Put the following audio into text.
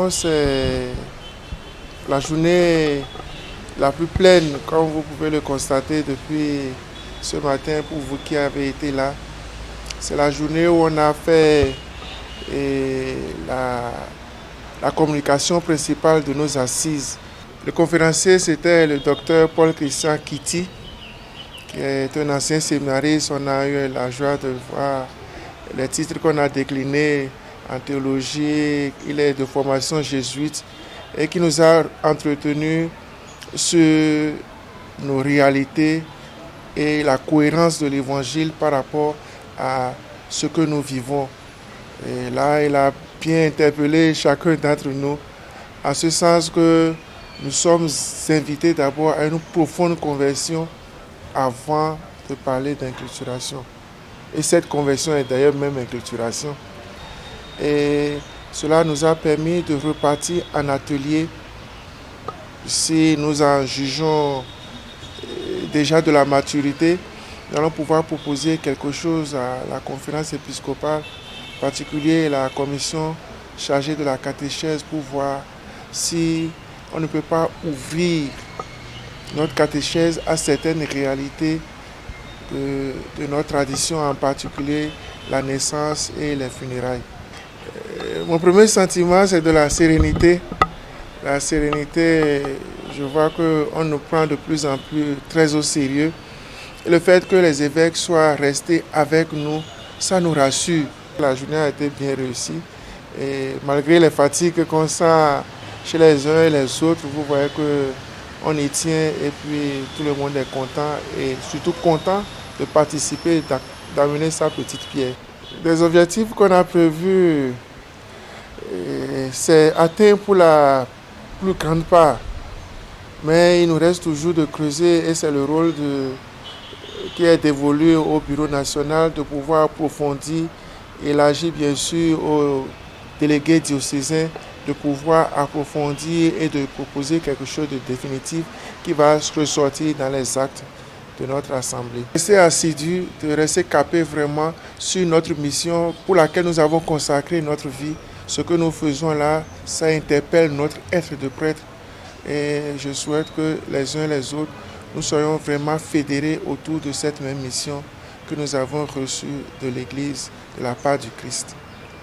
C'est la journée la plus pleine, comme vous pouvez le constater depuis ce matin pour vous qui avez été là. C'est la journée où on a fait la communication principale de nos assises. Le conférencier, c'était le docteur Paul-Christian Kitty, qui est un ancien séminariste. On a eu la joie de voir les titres qu'on a déclinés en théologie. Il est de formation jésuite et qui nous a entretenu sur nos réalités et la cohérence de l'évangile par rapport à ce que nous vivons. Et là, il a bien interpellé chacun d'entre nous, en ce sens que nous sommes invités d'abord à une profonde conversion avant de parler d'inculturation. Et cette conversion est d'ailleurs même inculturation. Et cela nous a permis de repartir en atelier. Si nous en jugeons déjà de la maturité, nous allons pouvoir proposer quelque chose à la conférence épiscopale, en particulier la commission chargée de la catéchèse, pour voir si on ne peut pas ouvrir notre catéchèse à certaines réalités de notre tradition, en particulier la naissance et les funérailles. Mon premier sentiment, c'est de la sérénité. La sérénité, je vois qu'on nous prend de plus en plus très au sérieux. Et le fait que les évêques soient restés avec nous, ça nous rassure. La journée a été bien réussie. Et malgré les fatigues qu'on sent chez les uns et les autres, vous voyez qu'on y tient et puis tout le monde est content et surtout content de participer, d'amener sa petite pierre. Des objectifs qu'on a prévus, c'est atteint pour la plus grande part. Mais il nous reste toujours de creuser et c'est le rôle qui est dévolu au Bureau national de pouvoir approfondir, élargir bien sûr aux délégués diocésains de pouvoir approfondir et de proposer quelque chose de définitif qui va ressortir dans les actes de notre Assemblée. Rester assidu, de rester capé vraiment sur notre mission pour laquelle nous avons consacré notre vie. Ce que nous faisons là, ça interpelle notre être de prêtre. Et je souhaite que les uns et les autres, nous soyons vraiment fédérés autour de cette même mission que nous avons reçue de l'Église de la part du Christ.